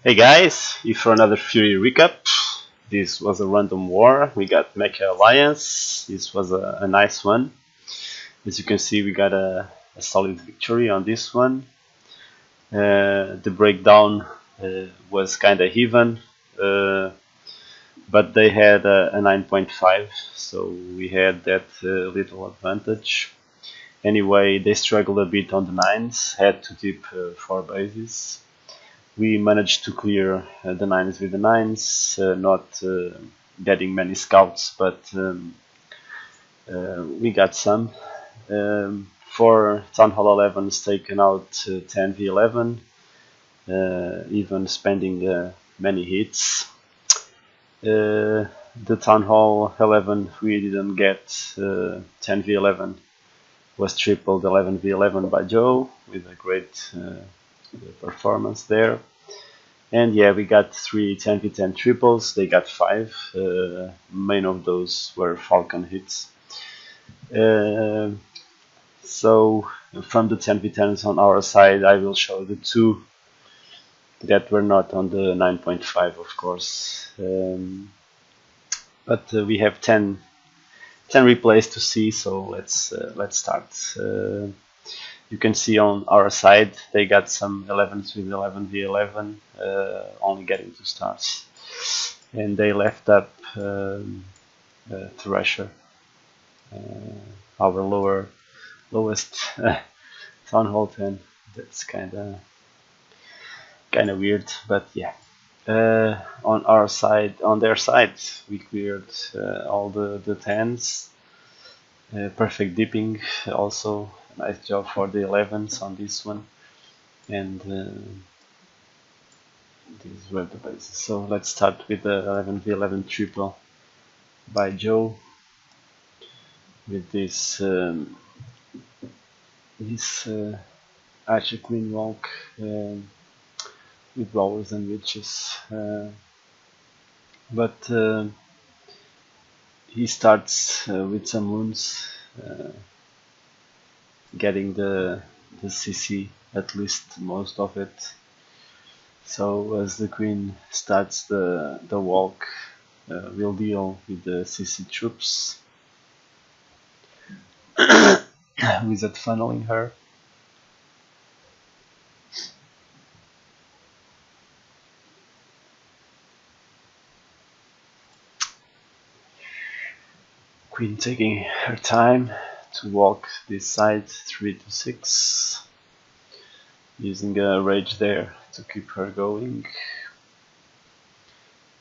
Hey guys, here for another Fury recap. This was a random war. We got Mecha Alliance. This was a nice one. As you can see, we got a solid victory on this one. The breakdown was kinda even, but they had a 9.5, so we had that little advantage. Anyway, they struggled a bit on the 9s, had to dip 4 bases. We managed to clear the 9s with the 9s, not getting many scouts, but we got some. For Town Hall 11's taken out 10v11, even spending many hits. The Town Hall 11 we didn't get 10v11 was tripled 11v11 by Joe with a great performance there. And yeah, we got 3 10v10 triples, they got 5, main of those were Falcon hits. So from the 10v10s on our side, I will show the 2 that were not on the 9.5, of course. But we have 10 replays to see, so let's start. You can see on our side they got some 11s with 11v11, only getting 2 stars, and they left up Thrasher, our lowest Town Hall 10. That's kinda weird, but yeah. On our side, on their side, we cleared all the 10s. Perfect dipping also. Nice job for the 11s on this one, and these were the bases. So let's start with the 11v11 triple by Joe with this Archer Queen walk with bowlers and witches, but he starts with some wounds. Getting the CC, at least most of it. So as the queen starts the walk, we'll deal with the CC troops. Wizard funneling her. Queen taking her time to walk this side 3 to 6, using a rage there to keep her going.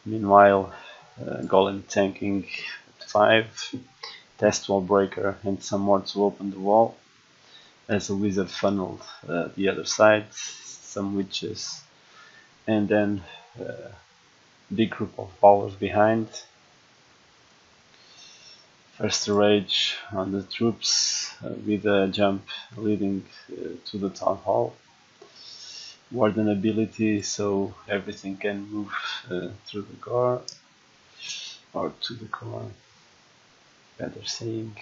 Meanwhile, Golem tanking at 5, test wall breaker and some more to open the wall, as a wizard funneled the other side, some witches, and then big group of bowlers behind. First rage on the troops with a jump leading to the Town Hall. Warden ability, so everything can move through the core, or to the core, better saying.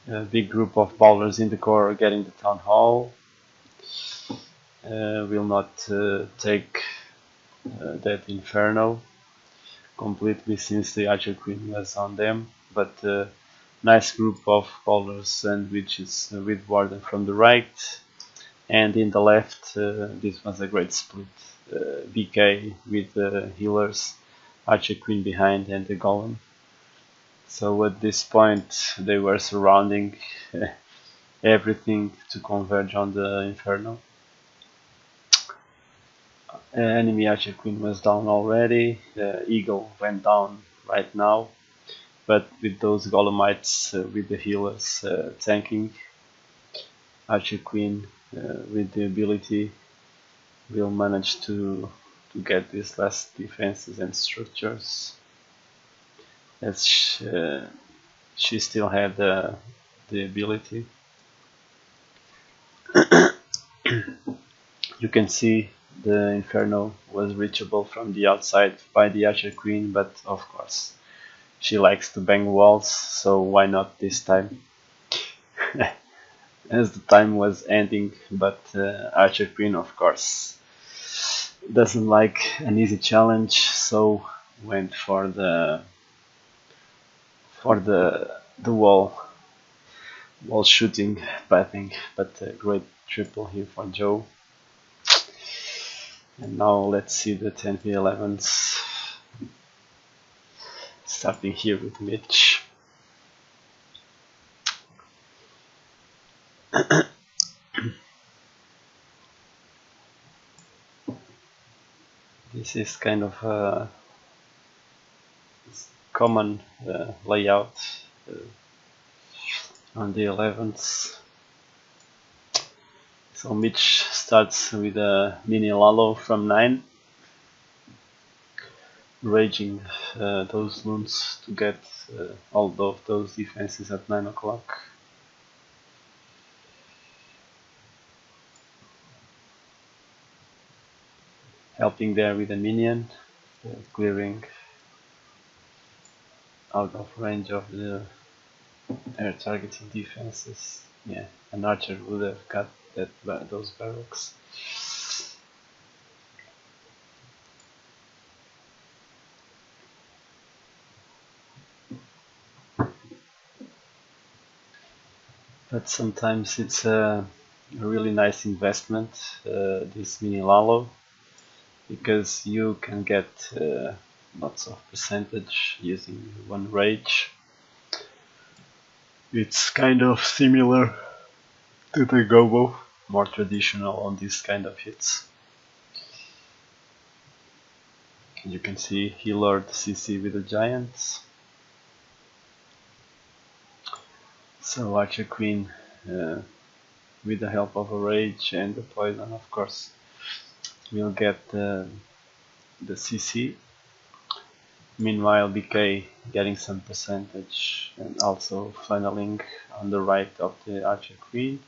A big group of bowlers in the core getting the Town Hall. Will not take that Inferno completely since the Archer Queen was on them, but nice group of bowlers and witches with Warden from the right, and in the left this was a great split. BK with the healers, Archer Queen behind, and the Golem. So at this point they were surrounding everything to converge on the Inferno. Enemy Archer Queen was down already. Eagle went down right now, but with those Golemites with the healers tanking, Archer Queen with the ability will manage to get these last defenses and structures, as she still had the ability. You can see the Inferno was reachable from the outside by the Archer Queen, but of course she likes to bang walls, so why not this time? As the time was ending, but Archer Queen, of course, doesn't like an easy challenge, so went for the wall shooting batting, but a great triple here for Joe. And now let's see the 10v11s, starting here with Mitch. This is kind of a common layout on the 11s. So Mitch starts with a mini Lalo from 9, raging those loons to get all of those defenses at 9 o'clock. Helping there with a minion, clearing out of range of the air targeting defenses. Yeah, an archer would have got those barracks. But sometimes it's a really nice investment, this mini Lalo, because you can get lots of percentage using one rage. It's kind of similar to the Gobo, more traditional on this kind of hits. You can see he lured CC with the giants. So Archer Queen, with the help of a rage and the poison, of course, will get the CC. Meanwhile, BK getting some percentage and also funneling on the right of the Archer Queen.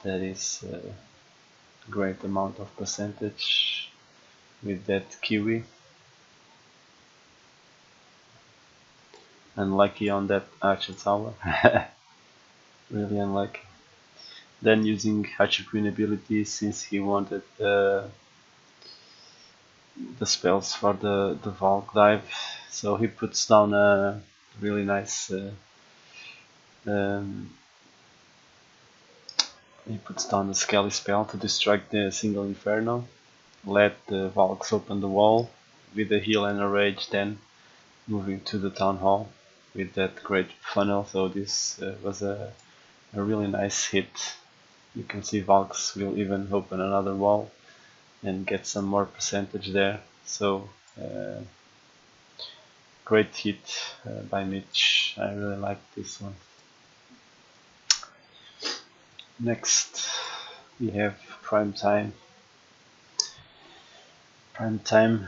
That is a great amount of percentage with that Kiwi. Unlucky on that Archer Tower. Really unlucky. Then using Archer Queen ability, since he wanted the spells for the Valk dive, so he puts down a really nice he puts down the Skelly spell to distract the single Inferno, let the Valks open the wall with a heal and a rage, then moving to the Town Hall with that great funnel. So this was a really nice hit. You can see Valks will even open another wall and get some more percentage there. So great hit by Mitch. I really like this one. Next we have Prime Time. Prime Time.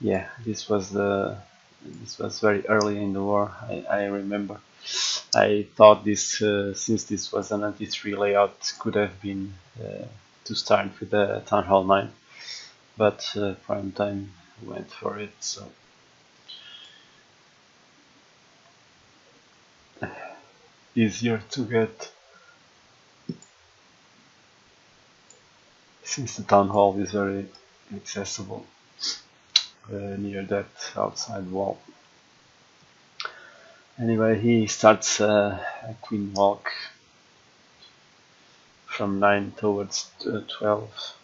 Yeah, this was very early in the war. I remember. I thought this, since this was an anti-3 layout, could have been to start with the Town Hall 9, but Prime Time went for it. So easier to get, since the Town Hall is very accessible near that outside wall. Anyway, he starts a Queen Walk from 9 towards 12.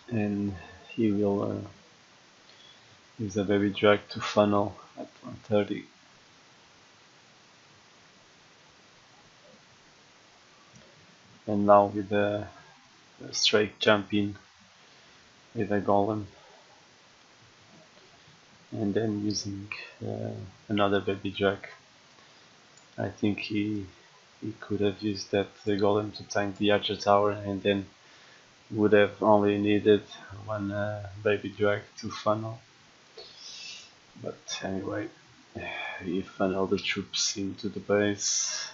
And he will use a baby drag to funnel at 130. And now with a straight jump in with a golem, and then using another baby drag. I think he could have used that golem to tank the Archer Tower, and then would have only needed one baby drag to funnel. But anyway, he funneled the troops into the base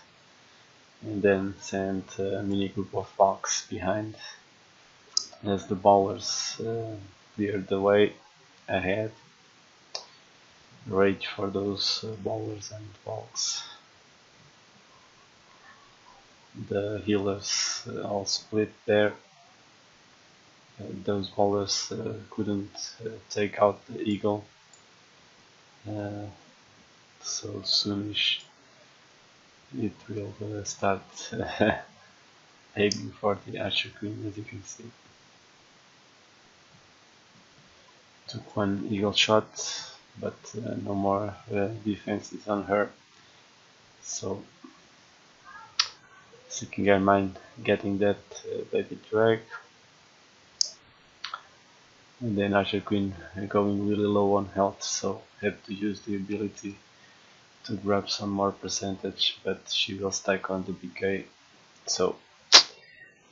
and then sent a mini group of Valks behind as the bowlers cleared the way ahead. rage for those bowlers and balls. The healers all split there. Those bowlers couldn't take out the eagle, so soonish it will start aiming for the archer queen, as you can see. Took one eagle shot, but no more defenses on her. So seeking her mind, getting that baby drag, and then archer queen going really low on health, so had to use the ability to grab some more percentage, but she will stack on the BK. So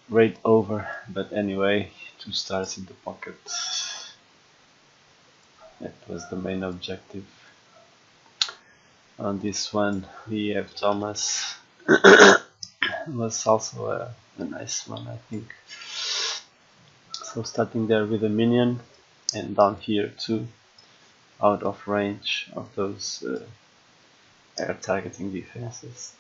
raid over, but anyway, 2 stars in the pocket. That was the main objective. On this one we have Thomas. Was also a nice one, I think. So starting there with a minion, and down here too, out of range of those air targeting defenses.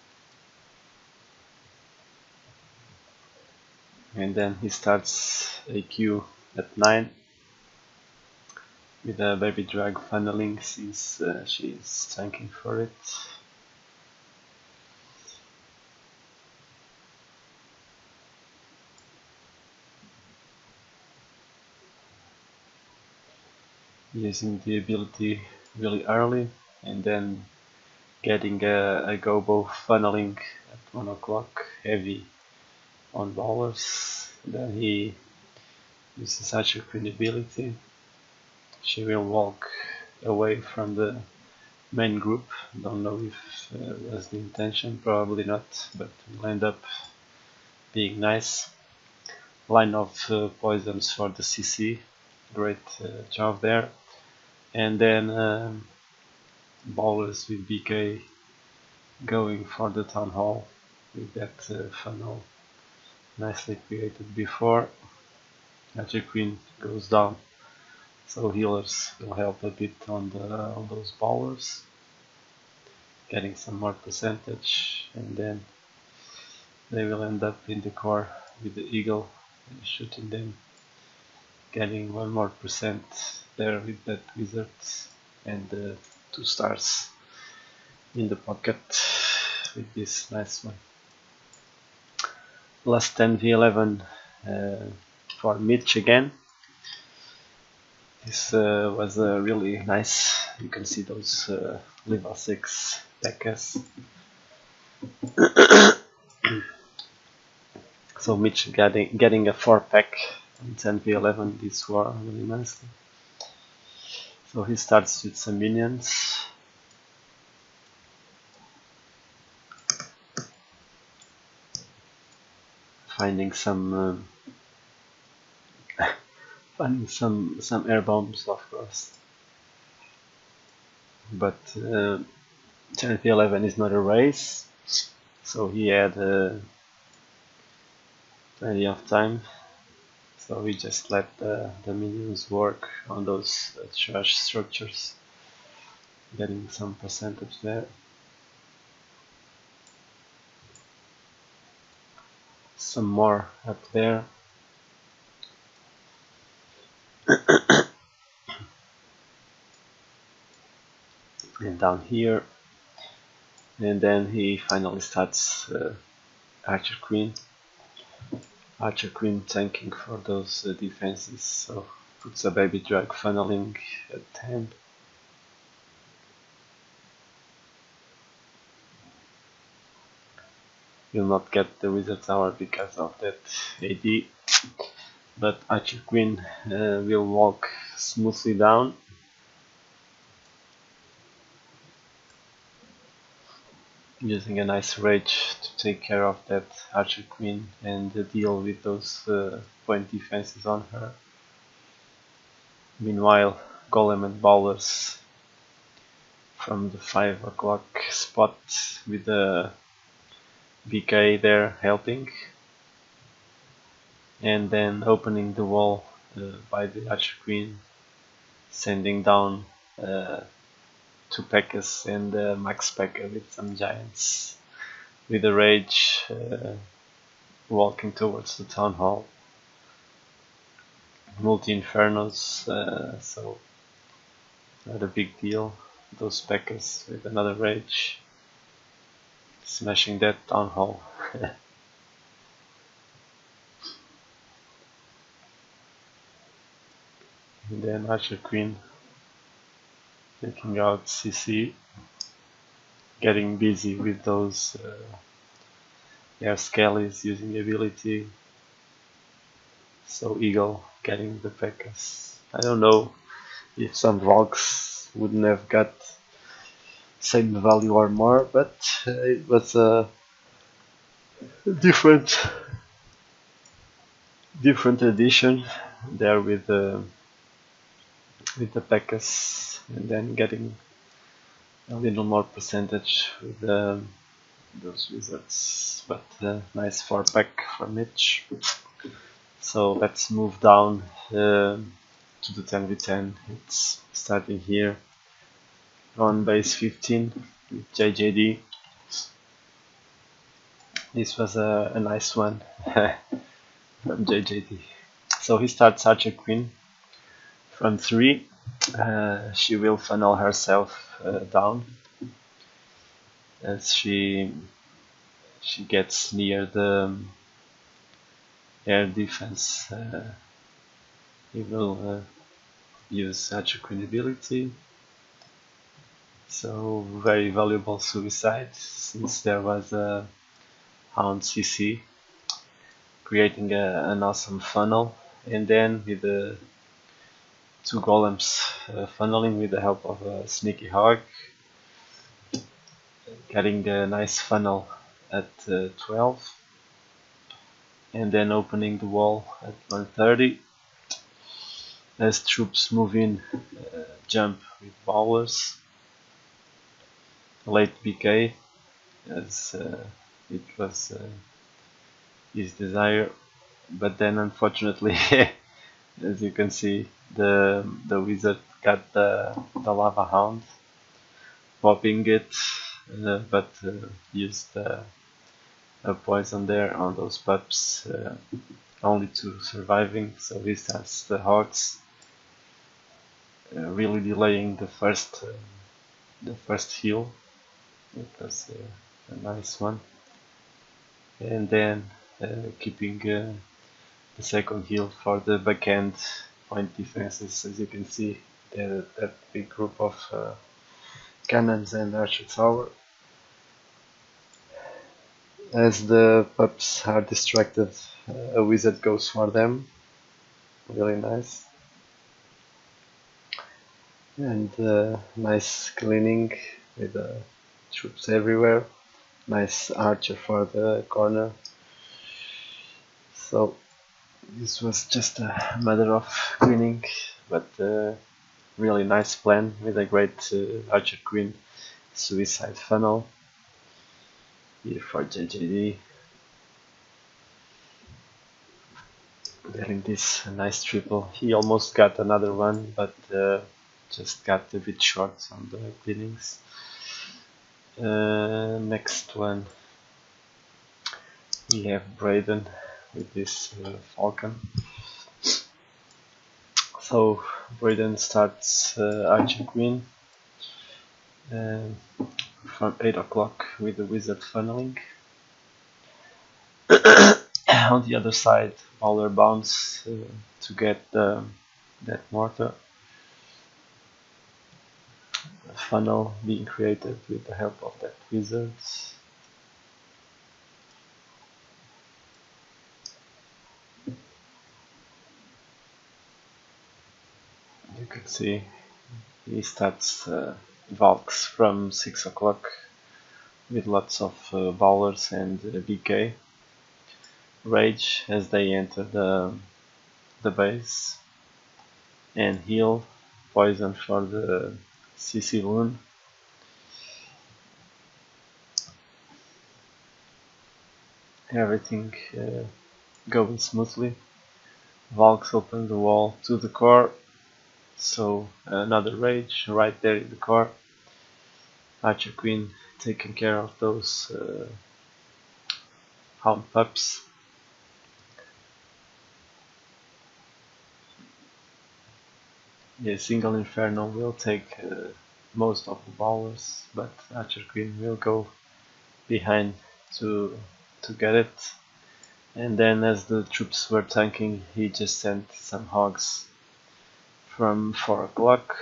And then he starts a Q at 9 with a baby drag funneling, since she is tanking for it. Using the ability really early, and then getting a gobo funneling at 1 o'clock heavy on bowlers. Then he uses such a queen ability. She will walk away from the main group. Don't know if was the intention, probably not, but will end up being nice. Line of poisons for the CC, great job there. And then bowlers with BK going for the town hall with that funnel nicely created before. Archer queen goes down, so healers will help a bit on those bowlers, getting some more percentage, and then they will end up in the core with the eagle shooting them, getting 1 more percent there with that wizard, and 2 stars in the pocket with this nice one. Last 10v11 for Mitch again. This was really nice. You can see those level 6 Mechas. So Mitch getting a 4-pack on 10v11 this war really nicely. So he starts with some minions. Finding some some air bombs, of course. But 10v11 is not a race, so he had plenty of time. So we just let the minions work on those trash structures, getting some percentage there. Some more up there. And down here. And then he finally starts Archer Queen. Archer Queen tanking for those defenses, so puts a baby drag funneling at 10. Will not get the wizard tower because of that AD, but Archer Queen will walk smoothly down. Using a nice rage to take care of that Archer Queen and deal with those point defenses on her. Meanwhile, Golem and Bowlers from the 5 o'clock spot with the BK there helping, and then opening the wall by the Archer Queen, sending down two Pekkas and Max Pekka with some giants with a rage walking towards the town hall. Multi-infernos, so not a big deal. Those Pekkas with another rage smashing that town hall. And then Archer Queen taking out CC, getting busy with those Skellies using the ability. So Eagle getting the Pekkas. I don't know if some Valks wouldn't have got same value or more, but it was a different addition there with the Pekkas, and then getting a little more percentage with those wizards, but nice 4-pack for Mitch. So let's move down to the 10v10. It's starting here on base 15 with JJD. This was a nice one from JJD. So he starts Archer Queen from 3. She will funnel herself down as she gets near the air defense. He will use Archer Queen ability. So very valuable suicide, since there was a Hound CC creating an awesome funnel, and then with the 2 golems funneling with the help of a Sneaky Hawk, getting the nice funnel at 12, and then opening the wall at 130 as troops move in, jump with bowlers, late BK as it was his desire, but then unfortunately as you can see, the wizard got the lava hound, popping it, but used a poison there on those pups, only 2 surviving. So he starts the hearts, really delaying the first heal. It was a nice one, and then keeping the second heal for the backhand point defenses. As you can see, that big group of cannons and archer tower. As the pups are distracted, a wizard goes for them. Really nice. And nice cleaning with troops everywhere. Nice archer for the corner. So this was just a matter of cleaning, but really nice plan with a great Archer Queen suicide funnel here for JJD. Getting this nice triple. He almost got another one, but just got a bit short on the cleanings. Next one, we have Braden with this falcon. So Braden starts Archer Queen from 8 o'clock with the wizard funneling. On the other side, Bowler bounce to get that mortar. A funnel being created with the help of that wizard. You can see he starts Valks from 6 o'clock with lots of bowlers and BK. Rage as they enter the base, and heal, poison for the CC Loon. Everything going smoothly. Valks open the wall to the core, so another rage right there in the core. Archer Queen taking care of those hound pups. Yeah, single Inferno will take most of the bowlers, but Archer Queen will go behind to get it. And then as the troops were tanking, he just sent some hogs from 4 o'clock.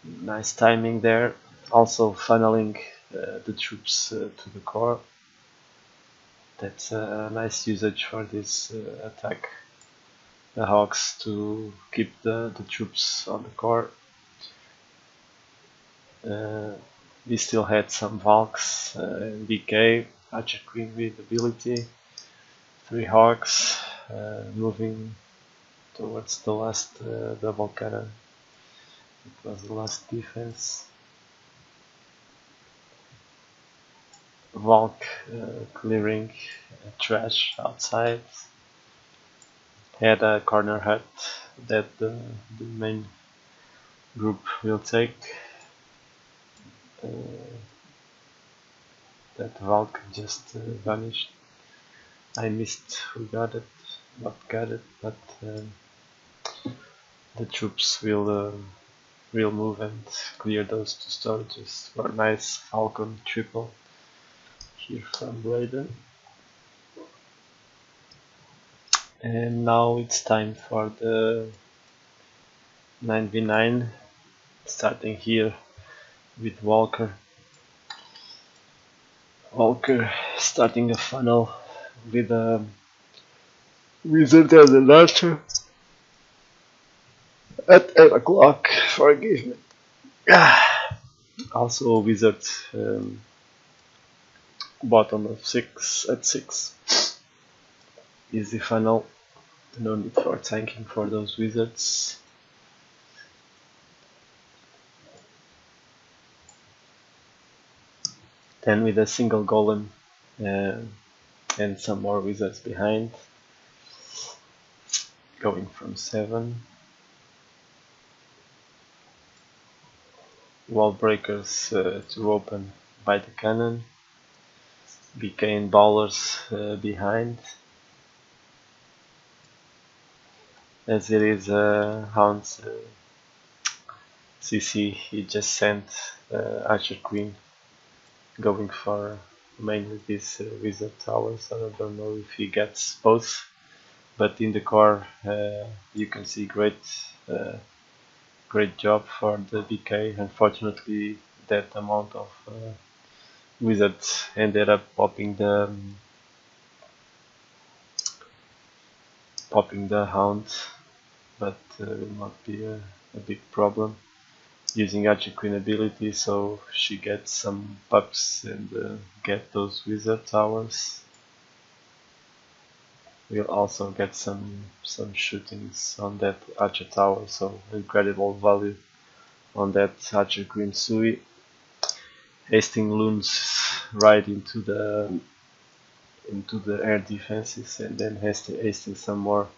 Nice timing there. Also funneling the troops to the core. That's a nice usage for this attack. The hogs to keep the troops on the core. We still had some Valks in BK, Archer Queen with ability, 3 hogs moving towards the last double cannon. It was the last defense. Valk clearing trash outside. Had a corner hut that the main group will take. That Valk just vanished. I missed who got it, what got it, but the troops will move and clear those 2 storages for a nice Falcon triple here from Bladen. And now it's time for the 9v9, starting here with Walker. Walker starting a funnel with a wizard and an archer at 8 o'clock, forgive me. Also a wizard bottom of 6 at 6. Easy funnel, no need for tanking for those wizards. Then with a single golem and some more wizards behind, going from 7. Wall breakers to open by the cannon, BK and bowlers behind. As it is Hound's CC, he just sent Archer Queen going for mainly this wizard towers. I don't know if he gets both, but in the core you can see great job for the BK. Unfortunately, that amount of wizards ended up popping the hound, but will not be a big problem. Using Archer Queen ability, so she gets some pups and get those wizard towers. We'll also get some shootings on that Archer tower, so incredible value on that Archer Queen Sui. Hasting loons right into the air defenses, and then hasting some more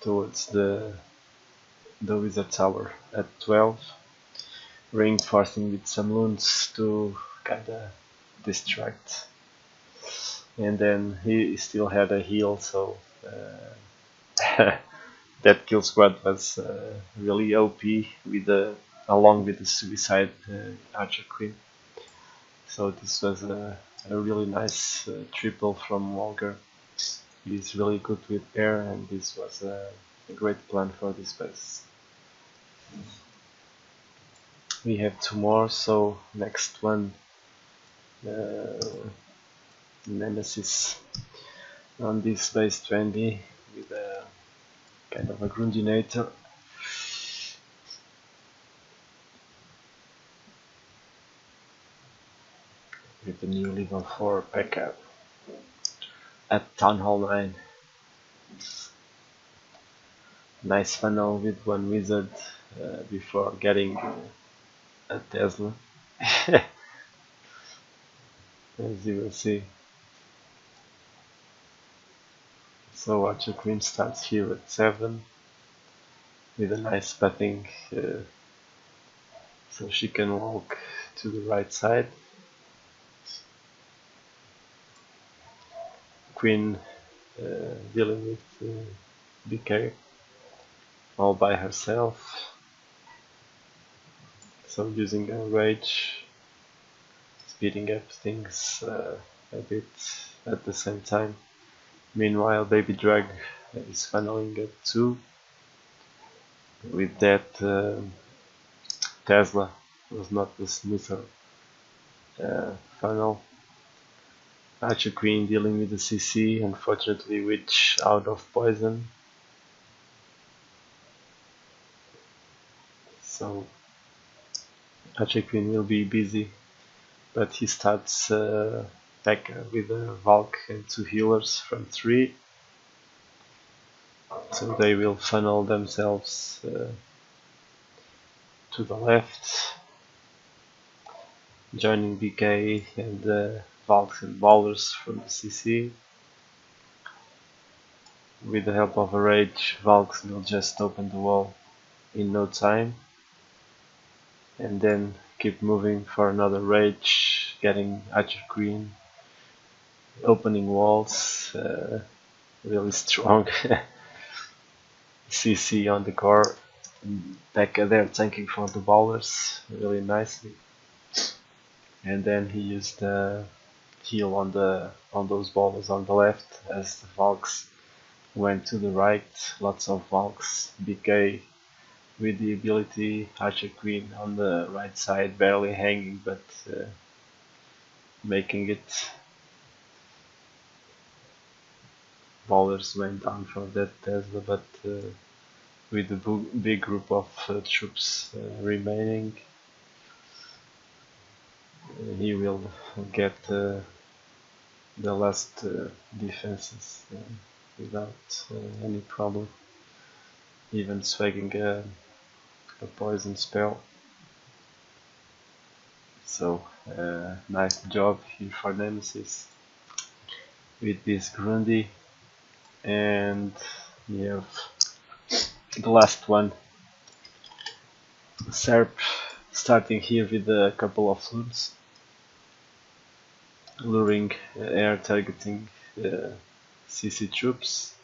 towards the wizard tower at 12. Reinforcing with some loons to kinda distract, and then he still had a heal, so that kill squad was really OP with along with the suicide Archer Queen. So this was a really nice triple from Walker. He's really good with air, and this was a great plan for this base. We have 2 more, so next one, Nemesis on this base 20 with a kind of a Grundinator. With the new level 4 Mecha at Town Hall 9. Nice funnel with 1 wizard before getting a Tesla. As you will see. So Archer Queen starts here at 7 with a nice butting so she can walk to the right side. Queen dealing with BK all by herself, so using her rage, speeding up things a bit at the same time. Meanwhile, Baby Drag is funneling at 2. With that, Tesla was not the smoother funnel. Archer Queen dealing with the CC, unfortunately Witch out of poison. So Archer Queen will be busy, but he starts back with a Valk and 2 healers from 3. So they will funnel themselves to the left, joining BK and Valks and Ballers from the CC. With the help of a rage, Valks will just open the wall in no time, and then keep moving for another rage, getting Archer Queen, opening walls, really strong CC on the core, back there tanking for the ballers really nicely, and then he used the heal on those ballers on the left as the Valks went to the right. Lots of Valks, BK with the ability, Archer Queen on the right side, barely hanging, but making it. Ballers went down for that Tesla, but with the big group of troops remaining, he will get the last defenses without any problem, even swagging a poison spell. So nice job here for Nemesis with this Grundy, and we have the last one, Serp, starting here with a couple of flutes, luring air targeting CC troops.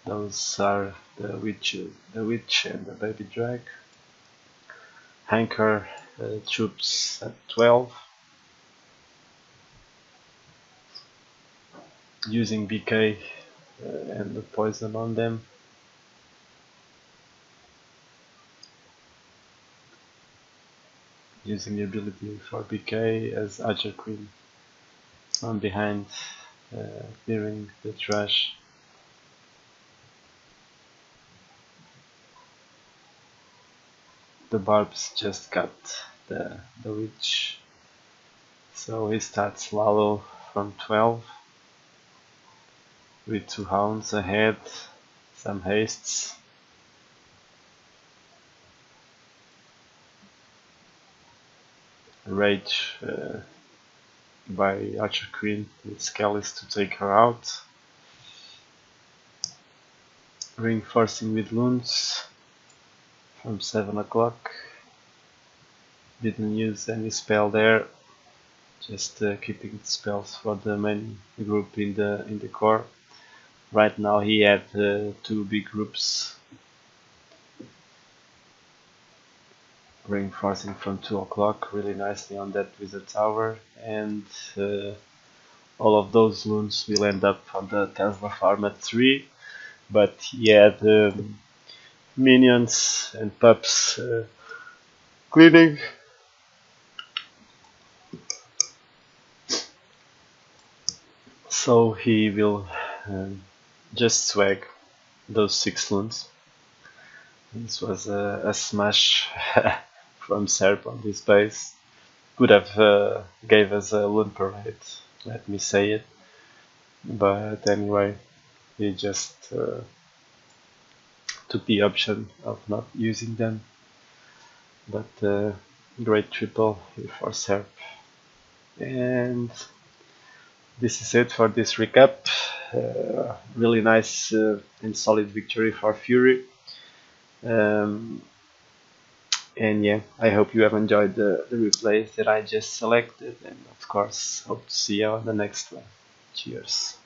Those are the witch and the Baby Drag. Hanker troops at 12, using BK and the poison on them. Using the ability for BK as Archer Queen from behind, clearing the trash. The barbs just got the witch, so he starts Lalo from 12 with 2 hounds ahead, some hastes. Rage by Archer Queen with Skellies to take her out. Reinforcing with loons from 7 o'clock. Didn't use any spell there, just keeping the spells for the main group in the core. Right now he had 2 big groups, reinforcing from 2 o'clock really nicely on that wizard tower, and all of those loons will end up on the Tesla farm at 3, but he had minions and pups cleaning. So he will just swag those 6 loons. This was a smash from Serp on this base. Could have gave us a loon parade, let me say it. But anyway, he just took the option of not using them. But great triple here for Serp. And this is it for this recap. Really nice and solid victory for Fury. And yeah, I hope you have enjoyed the replays that I just selected, and of course, hope to see you on the next one. Cheers.